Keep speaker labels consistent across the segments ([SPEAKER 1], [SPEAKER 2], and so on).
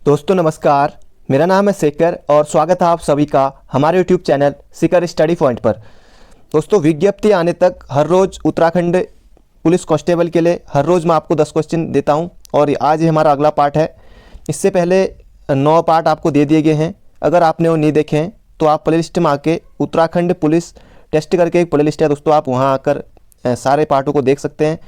[SPEAKER 1] दोस्तों नमस्कार, मेरा नाम है शेखर और स्वागत है आप सभी का हमारे YouTube channel Shekhar study point पर। दोस्तों विज्ञप्ति आने तक हर रोज़ उत्तराखंड पुलिस कांस्टेबल के लिए हर रोज़ मैं आपको 10 क्वेश्चन देता हूं और आज ये हमारा अगला पार्ट है। इससे पहले 9 पार्ट आपको दे दिए गए हैं। अगर आपने वो नहीं देखे हैं तो आप प्ले लिस्ट में आके उत्तराखंड पुलिस टेस्ट करके एक प्ले लिस्ट है दोस्तों, आप वहाँ आकर सारे पार्टों को देख सकते हैं।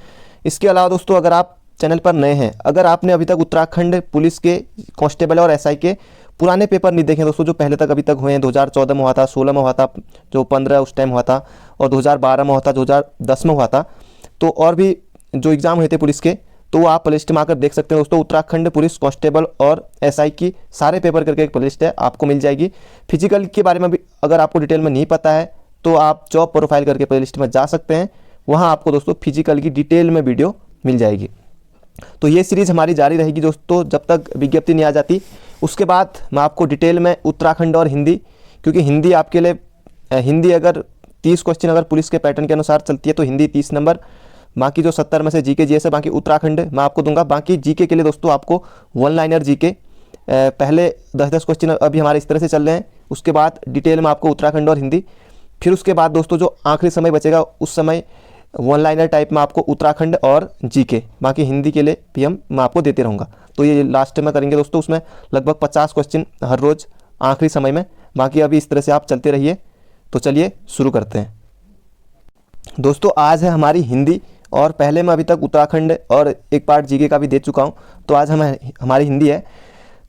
[SPEAKER 1] इसके अलावा दोस्तों अगर आप चैनल पर नए हैं, अगर आपने अभी तक उत्तराखंड पुलिस के कांस्टेबल और एसआई के पुराने पेपर नहीं देखे दोस्तों, जो पहले तक अभी तक हुए हैं, 2014 में हुआ था, 16 में हुआ था, जो 15 उस टाइम हुआ था, और 2012 में हुआ था, 2010 में हुआ था, तो और भी जो एग्ज़ाम हुए थे पुलिस के, तो वो आप प्ले लिस्ट में आकर देख सकते हैं दोस्तों। उत्तराखंड पुलिस कांस्टेबल और एसआई की सारे पेपर करके एक प्ले लिस्ट है, आपको मिल जाएगी। फिजिकल के बारे में भी अगर आपको डिटेल में नहीं पता है तो आप जॉब प्रोफाइल करके प्ले लिस्ट में जा सकते हैं, वहाँ आपको दोस्तों फिजिकल की डिटेल में वीडियो मिल जाएगी। तो ये सीरीज़ हमारी जारी रहेगी दोस्तों जब तक विज्ञप्ति नहीं आ जाती। उसके बाद मैं आपको डिटेल में उत्तराखंड और हिंदी, क्योंकि हिंदी आपके लिए हिंदी अगर 30 क्वेश्चन अगर पुलिस के पैटर्न के अनुसार चलती है तो हिंदी 30 नंबर, बाकी जो 70 में से जीके जीएस है, बाकी उत्तराखंड मैं आपको दूंगा। बाकी जीके के लिए दोस्तों आपको वन लाइनर जीके पहले 10-10 क्वेश्चन अभी हमारे इस तरह से चल रहे हैं, उसके बाद डिटेल में आपको उत्तराखंड और हिंदी, फिर उसके बाद दोस्तों जो आखिरी समय बचेगा उस समय वन लाइनर टाइप में आपको उत्तराखंड और जीके, बाकी हिंदी के लिए पीएम मैं आपको देते रहूँगा। तो ये लास्ट में करेंगे दोस्तों, उसमें लगभग 50 क्वेश्चन हर रोज़ आखिरी समय में। बाकी अभी इस तरह से आप चलते रहिए। तो चलिए शुरू करते हैं दोस्तों। आज है हमारी हिंदी और पहले मैं अभी तक उत्तराखंड और एक पार्ट जीके का भी दे चुका हूँ, तो आज हमारी हिंदी है।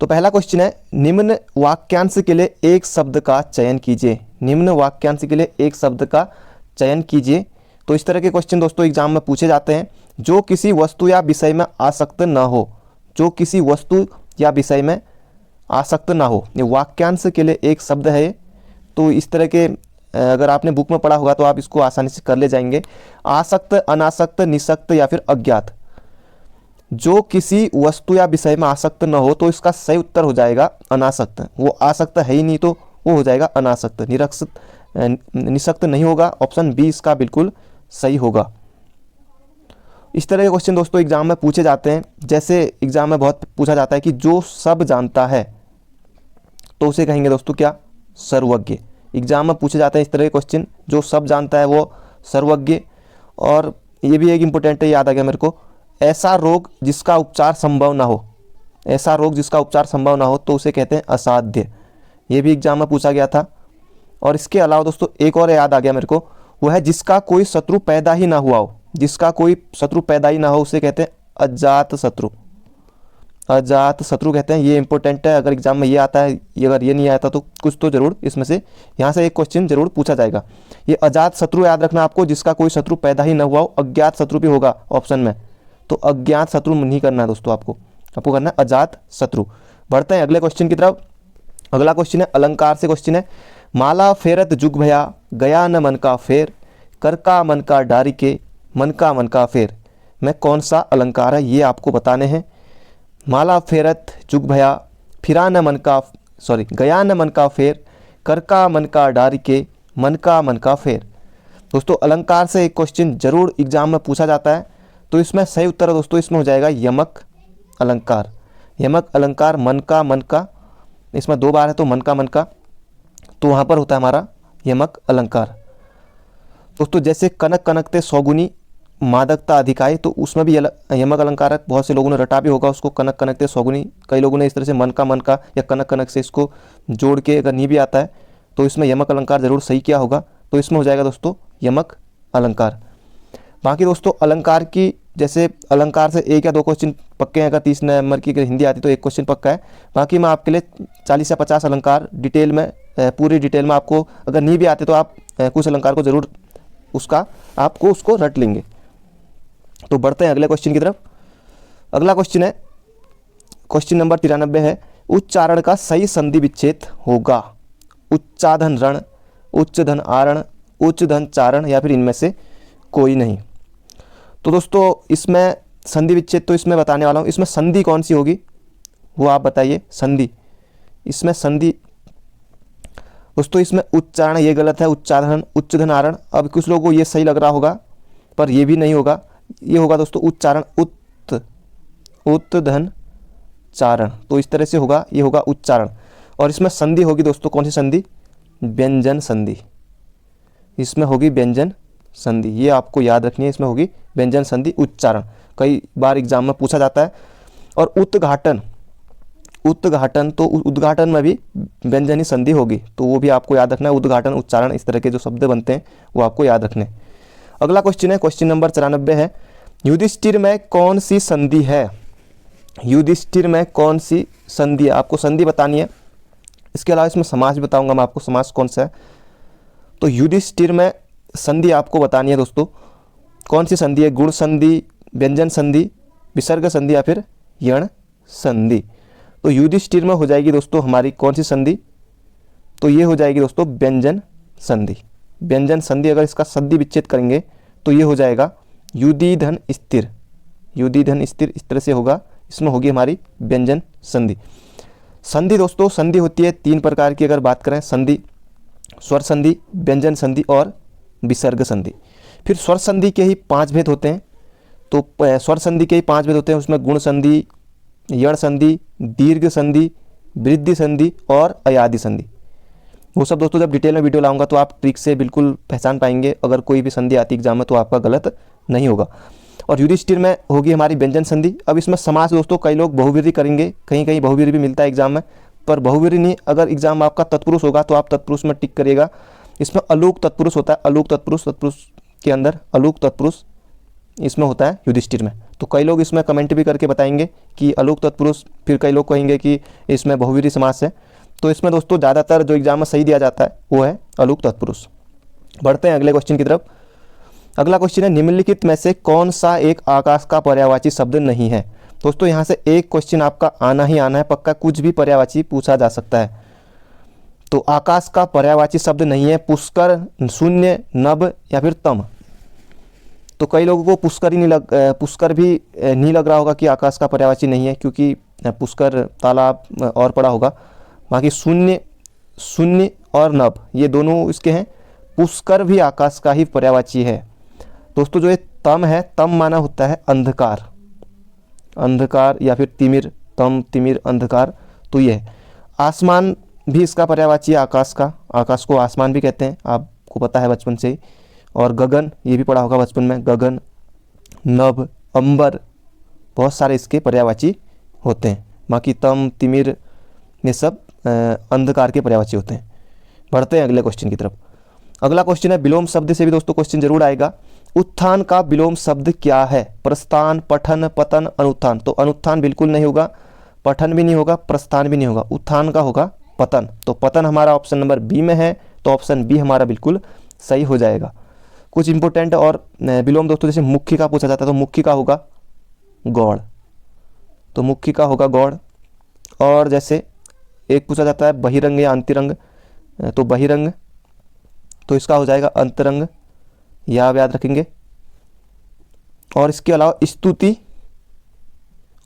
[SPEAKER 1] तो पहला क्वेश्चन है, निम्न वाक्यांश के लिए एक शब्द का चयन कीजिए। निम्न वाक्यांश के लिए एक शब्द का चयन कीजिए। तो इस तरह के क्वेश्चन दोस्तों एग्जाम में पूछे जाते हैं। जो किसी वस्तु या विषय में आसक्त न हो, जो किसी वस्तु या विषय में आसक्त ना हो, ये वाक्यांश के लिए एक शब्द है। तो इस तरह के अगर आपने बुक में पढ़ा होगा तो आप इसको आसानी से कर ले जाएंगे। आसक्त, अनासक्त, निसक्त या फिर अज्ञात। जो किसी वस्तु या विषय में आसक्त न हो तो इसका सही उत्तर हो जाएगा अनासक्त। वो आसक्त है ही नहीं तो वो हो जाएगा अनासक्त। निसक्त नहीं होगा, ऑप्शन बी इसका बिल्कुल सही होगा। इस तरह के क्वेश्चन दोस्तों एग्जाम में पूछे जाते हैं। जैसे एग्जाम में बहुत पूछा जाता है कि जो सब जानता है, तो उसे कहेंगे दोस्तों क्या? सर्वज्ञ। एग्जाम में पूछे जाते हैं इस तरह के क्वेश्चन, जो सब जानता है वो सर्वज्ञ। और ये भी एक इम्पोर्टेंट है, याद आ गया मेरे को, ऐसा रोग जिसका उपचार संभव ना हो, ऐसा रोग जिसका उपचार संभव ना हो तो उसे कहते हैं असाध्य। ये भी एग्जाम में पूछा गया था। और इसके अलावा दोस्तों एक और याद आ गया मेरे को, वो है जिसका कोई शत्रु पैदा ही ना हुआ हो, जिसका कोई शत्रु पैदा ही ना हो उसे कहते हैं अजात शत्रु। अजात शत्रु कहते हैं। ये इंपॉर्टेंट है, अगर एग्जाम में ये आता है, अगर ये नहीं आता तो कुछ तो जरूर इसमें से यहाँ से एक क्वेश्चन जरूर पूछा जाएगा। ये अजात शत्रु याद रखना आपको, जिसका कोई शत्रु पैदा ही ना हुआ हो। अज्ञात शत्रु भी होगा ऑप्शन में, तो अज्ञात शत्रु नहीं करना है दोस्तों, आपको करना है अजात शत्रु। बढ़ते हैं अगले क्वेश्चन की तरफ। अगला क्वेश्चन है अलंकार से क्वेश्चन है। माला फेरत जुग भया, गया न मन का फेर, कर का मन का डारी के, मन का फेर। में कौन सा अलंकार है ये आपको बताने हैं। माला फेरत जुग भया, फिरा न मन का गया न मन का फेर, कर का मन का डारी के, मन का फेर। दोस्तों अलंकार से एक क्वेश्चन जरूर एग्जाम में पूछा जाता है, तो इसमें सही उत्तर दोस्तों इसमें हो जाएगा यमक अलंकार। यमक अलंकार मन का, इसमें 2 बार है तो मन का, तो वहाँ पर होता है हमारा यमक अलंकार। दोस्तों जैसे कनक कनकते सौगुनी मादकता अधिकाई, तो उसमें भी यमक अलंकार है। बहुत से लोगों ने रटा भी होगा उसको, कनक कनकते सौगुनी। कई लोगों ने इस तरह से मन का या कनक कनक से इसको जोड़ के, अगर नहीं भी आता है तो इसमें यमक अलंकार जरूर सही किया होगा। तो इसमें हो जाएगा दोस्तों यमक अलंकार। बाकी दोस्तों अलंकार की, जैसे अलंकार से 1 या 2 क्वेश्चन पक्के हैं। अगर 30 नंबर की हिंदी आती तो 1 क्वेश्चन पक्का है। बाकी मैं आपके लिए 40 या 50 अलंकार डिटेल में, पूरी डिटेल में आपको, अगर नहीं भी आते तो आप कुछ अलंकार को जरूर उसको रट लेंगे। तो बढ़ते हैं अगले क्वेश्चन की तरफ। अगला क्वेश्चन है, क्वेश्चन नंबर 93 है। उच्चारण का सही संधि विच्छेद होगा। उच्चाधन रण, उच्च धन आरण, उच्च धन चारण, या फिर इनमें से कोई नहीं। तो दोस्तों इसमें संधि विच्छेद तो इसमें बताने वाला हूँ। इसमें संधि कौन सी होगी वो आप बताइए। संधि, इसमें संधि दोस्तों इसमें उच्चारण ये गलत है, उच्चारण, उच्च धन आरण। अब कुछ लोगों को ये सही लग रहा होगा पर ये भी नहीं होगा। ये होगा दोस्तों उच्चारण, उत धन उच्चारण, तो इस तरह से होगा, ये होगा उच्चारण। और इसमें संधि होगी दोस्तों, कौन सी संधि? व्यंजन संधि, इसमें होगी व्यंजन संधि, ये आपको याद रखनी है, इसमें होगी व्यंजन संधि उच्चारण, कई बार एग्जाम में पूछा जाता है। और उद्घाटन, उद्घाटन, तो उद्घाटन में भी व्यंजनी संधि होगी, तो वो भी आपको याद रखना है। उद्घाटन, उच्चारण, इस तरह के जो शब्द बनते हैं वो आपको याद रखने। अगला क्वेश्चन है, क्वेश्चन नंबर 94 है, युधिष्ठिर में कौन सी संधि है? युधिष्ठिर में कौन सी संधि है? आपको संधि बतानी है। इसके अलावा इसमें समास बताऊंगा मैं आपको, समास कौन सा है। तो युधिष्ठिर में संधि आपको बतानी है दोस्तों, कौन सी संधि है? गुण संधि, व्यंजन संधि, विसर्ग संधि या फिर यण संधि। तो युधिष्ठिर में हो जाएगी दोस्तों हमारी कौन सी संधि? तो ये हो जाएगी दोस्तों व्यंजन संधि। व्यंजन संधि, अगर इसका संधि विच्छेद करेंगे तो ये हो जाएगा युधिधन स्थिर, युधिधन स्थिर, इस तरह से होगा, इसमें होगी हमारी व्यंजन संधि। संधि दोस्तों, संधि होती है 3 प्रकार की, अगर बात करें संधि, स्वर संधि, व्यंजन संधि और विसर्ग संधि। फिर स्वर संधि के ही 5 भेद होते हैं। तो स्वर संधि के ही 5 भेद होते हैं, उसमें गुण संधि, यण संधि, दीर्घ संधि, वृद्धि संधि और अयादि संधि। वो सब दोस्तों जब डिटेल में वीडियो लाऊंगा तो आप ट्रिक से बिल्कुल पहचान पाएंगे, अगर कोई भी संधि आती एग्जाम में तो आपका गलत नहीं होगा। और युधिष्ठिर में होगी हमारी व्यंजन संधि। अब इसमें समास दोस्तों, कई लोग बहुव्रीहि करेंगे, कहीं कहीं बहुव्रीहि भी मिलता है एग्जाम में, पर बहुव्रीहि नहीं, अगर एग्जाम आपका तत्पुरुष होगा तो आप तत्पुरुष में टिक करिएगा। इसमें अलूक तत्पुरुष होता है, अलूक तत्पुरुष, तत्पुरुष के अंदर अलूक तत्पुरुष इसमें होता है युधिष्ठिर में। तो कई लोग इसमें कमेंट भी करके बताएंगे कि अलूक तत्पुरुष, फिर कई लोग कहेंगे कि इसमें बहुव्रीहि समास है। तो इसमें दोस्तों ज़्यादातर जो एग्जाम में सही दिया जाता है वो है अलूक तत्पुरुष। बढ़ते हैं अगले क्वेश्चन की तरफ। अगला क्वेश्चन है, निम्नलिखित में से कौन सा एक आकाश का पर्यायवाची शब्द नहीं है? दोस्तों यहाँ से एक क्वेश्चन आपका आना ही आना है पक्का, कुछ भी पर्यायवाची पूछा जा सकता है। तो आकाश का पर्यायवाची शब्द नहीं है पुष्कर, शून्य, नभ या फिर तम। तो कई लोगों को पुष्कर भी नहीं लग रहा होगा कि आकाश का पर्यायवाची नहीं है, क्योंकि पुष्कर तालाब और पड़ा होगा। बाकी शून्य, शून्य और नभ ये दोनों इसके हैं। पुष्कर भी आकाश का ही पर्यायवाची है दोस्तों। जो ये तम है, तम माना होता है अंधकार, अंधकार या फिर तिमिर, तम, तिमिर, अंधकार। तो ये है। आसमान भी इसका पर्यायवाची है आकाश का, आकाश को आसमान भी कहते हैं, आपको पता है बचपन से ही। और गगन, ये भी पढ़ा होगा बचपन में, गगन, नभ, अंबर, बहुत सारे इसके पर्यायवाची होते हैं। बाकी तम, तिमिर ये सब अंधकार के पर्यायवाची होते हैं। बढ़ते हैं अगले क्वेश्चन की तरफ। अगला क्वेश्चन है, विलोम शब्द से भी दोस्तों क्वेश्चन जरूर आएगा। उत्थान का विलोम शब्द क्या है? प्रस्थान, पठन, पतन, अनुत्थान। तो अनुत्थान बिल्कुल नहीं होगा, पठन भी नहीं होगा, प्रस्थान भी नहीं होगा, उत्थान का होगा पतन। तो पतन हमारा ऑप्शन नंबर बी में है, तो ऑप्शन बी हमारा बिल्कुल सही हो जाएगा। कुछ इंपॉर्टेंट और विलोम दोस्तों, जैसे मुख्य का पूछा जाता है तो मुख्य का होगा गौड़, तो मुख्य का होगा गौड़। और जैसे एक पूछा जाता है बहिरंग या अंतरंग, तो बहिरंग, तो इसका हो जाएगा अंतरंग, यह आप याद रखेंगे। और इसके अलावा स्तुति,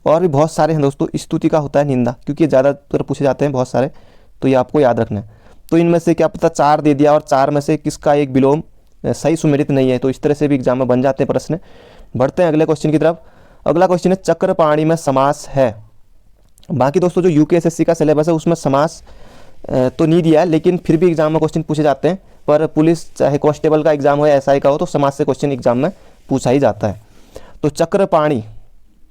[SPEAKER 1] और भी बहुत सारे हैं दोस्तों। स्तुति का होता है निंदा, क्योंकि ज़्यादातर पूछे जाते हैं बहुत सारे, तो ये आपको याद रखना है। तो इनमें से क्या पता 4 दे दिया और 4 में से किसका एक विलोम सही सुमेलित नहीं है, तो इस तरह से भी एग्जाम में बन जाते हैं प्रश्न। बढ़ते हैं अगले क्वेश्चन की तरफ। अगला क्वेश्चन है, चक्रपाणी में समास है? बाकी दोस्तों जो यूपीएसएससी का सिलेबस है उसमें समास तो नहीं दिया है, लेकिन फिर भी एग्जाम में क्वेश्चन पूछे जाते हैं। पर पुलिस चाहे कांस्टेबल का एग्जाम हो या एसआई का हो, तो समास से क्वेश्चन एग्जाम में पूछा ही जाता है। तो चक्रपाणी,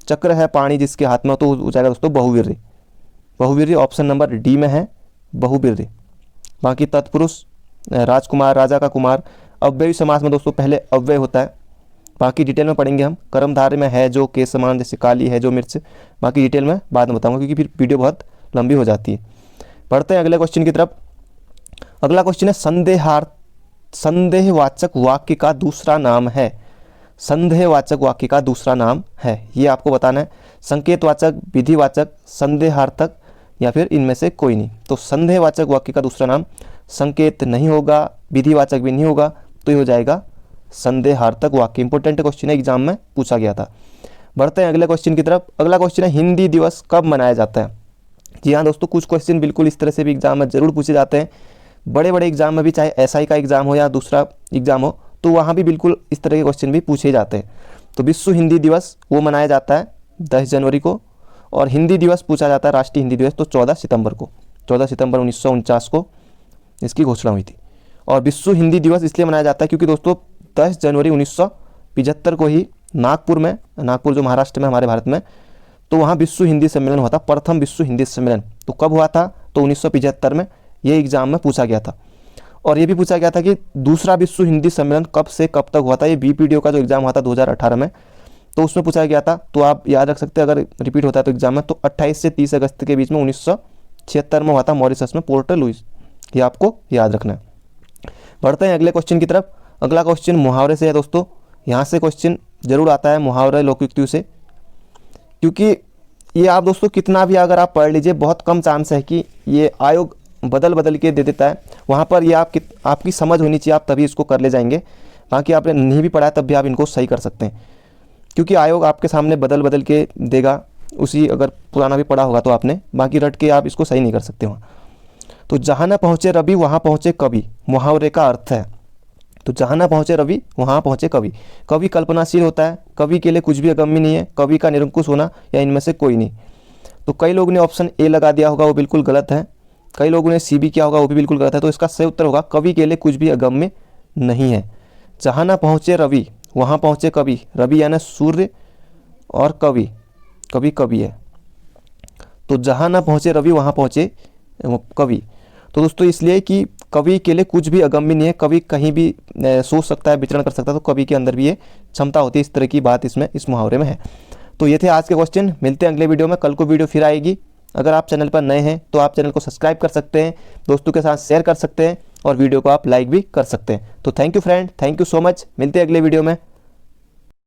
[SPEAKER 1] चक्र है पाणी जिसके हाथ में, तो हो जाएगा दोस्तों बहुवीर्य। बहुवीर्य ऑप्शन नंबर डी में है, बहुवीर्य। बाकी तत्पुरुष, राजकुमार, राजा का कुमार। अव्ययी समास में दोस्तों पहले अव्यय होता है, बाकी डिटेल में पढ़ेंगे हम। कर्मधारय में है जो, के समान, जैसे काली है जो, मिर्च। बाकी डिटेल में बाद में बताऊंगा, क्योंकि फिर वीडियो बहुत लंबी हो जाती है। पढ़ते हैं अगले क्वेश्चन की तरफ। अगला क्वेश्चन है, संदेहवाचक वाक्य का दूसरा नाम है? संदेहवाचक वाक्य का दूसरा नाम है, ये आपको बताना है। संकेतवाचक, विधिवाचक, संदेहार्थक या फिर इनमें से कोई नहीं। तो संदेहवाचक वाक्य का दूसरा नाम संकेत नहीं होगा, विधिवाचक भी नहीं होगा, तो ये हो जाएगा संदेहार्थक वाक्य। इंपॉर्टेंट क्वेश्चन है, एग्जाम में पूछा गया था। बढ़ते हैं अगले क्वेश्चन की तरफ। अगला क्वेश्चन है, हिंदी दिवस कब मनाया जाता है? जी हाँ दोस्तों, कुछ क्वेश्चन बिल्कुल इस तरह से भी एग्जाम में जरूर पूछे जाते हैं। बड़े बड़े एग्जाम में भी, चाहे एसआई का एग्जाम हो या दूसरा एग्जाम हो, तो वहाँ भी बिल्कुल इस तरह के क्वेश्चन भी पूछे जाते हैं। तो विश्व हिंदी दिवस वो मनाया जाता है 10 जनवरी को। और हिंदी दिवस पूछा जाता है, राष्ट्रीय हिंदी दिवस, तो 14 सितंबर को, 14 सितंबर 1949 को इसकी घोषणा हुई थी। और विश्व हिंदी दिवस इसलिए मनाया जाता है क्योंकि दोस्तों 10 जनवरी 1975 को ही नागपुर में, नागपुर जो महाराष्ट्र में हमारे भारत में, तो वहाँ विश्व हिंदी सम्मेलन हुआ था, प्रथम विश्व हिंदी सम्मेलन। तो कब हुआ था? तो 1975 में। ये एग्जाम में पूछा गया था। और ये भी पूछा गया था कि दूसरा विश्व हिंदी सम्मेलन कब से कब तक हुआ था। ये बीपीडीओ का जो एग्जाम हुआ था 2018 में, तो उसमें पूछा गया था। तो आप याद रख सकते हैं अगर रिपीट होता है तो एग्जाम में, तो 28 से 30 अगस्त के बीच में 1976 में हुआ था मॉरिशस में, पोर्ट लुइस। ये आपको याद रखना है। बढ़ते हैं अगले क्वेश्चन की तरफ। अगला क्वेश्चन मुहावरे से है दोस्तों। यहाँ से क्वेश्चन जरूर आता है मुहावरे लोकोक्तियों से, क्योंकि ये आप दोस्तों कितना भी अगर आप पढ़ लीजिए, बहुत कम चांस है कि ये आयोग बदल के दे देता है। वहाँ पर ये आपकी समझ होनी चाहिए, आप तभी इसको कर ले जाएंगे। बाकी आपने नहीं भी पढ़ा है तब भी आप इनको सही कर सकते हैं, क्योंकि आयोग आपके सामने बदल के देगा। उसी अगर पुराना भी पढ़ा होगा तो आपने, बाकी रट के आप इसको सही नहीं कर सकते वहाँ। तो जहाँ ना पहुँचे रवि वहाँ पहुँचे कवि, मुहावरे का अर्थ है। तो जहाँ ना पहुँचे रवि वहाँ पहुँचे कवि। कवि कल्पनाशील होता है, कवि के लिए कुछ भी अगम्य नहीं है, कवि का निरंकुश होना या इनमें से कोई नहीं। तो कई लोगों ने ऑप्शन ए लगा दिया होगा, वो बिल्कुल गलत है। कई लोगों ने सी भी किया होगा, वो भी बिल्कुल गलत है। तो इसका सही उत्तर होगा कवि के लिए कुछ भी अगम्य नहीं है। जहाँ ना पहुँचे रवि वहाँ पहुँचे कवि। रवि यानी सूर्य और कवि, कवि है। तो जहाँ ना पहुँचे रवि वहाँ पहुँचे कवि। तो दोस्तों इसलिए कि कवि के लिए कुछ भी अगम्य नहीं है, कवि कहीं भी सोच सकता है, विचरण कर सकता है। तो कवि के अंदर भी ये क्षमता होती है, इस तरह की बात इसमें इस मुहावरे में है। तो ये थे आज के क्वेश्चन। मिलते हैं अगले वीडियो में। कल को वीडियो फिर आएगी। अगर आप चैनल पर नए हैं तो आप चैनल को सब्सक्राइब कर सकते हैं, दोस्तों के साथ शेयर कर सकते हैं और वीडियो को आप लाइक भी कर सकते हैं। तो thank you friend, thank you so much. मिलते हैं अगले वीडियो में।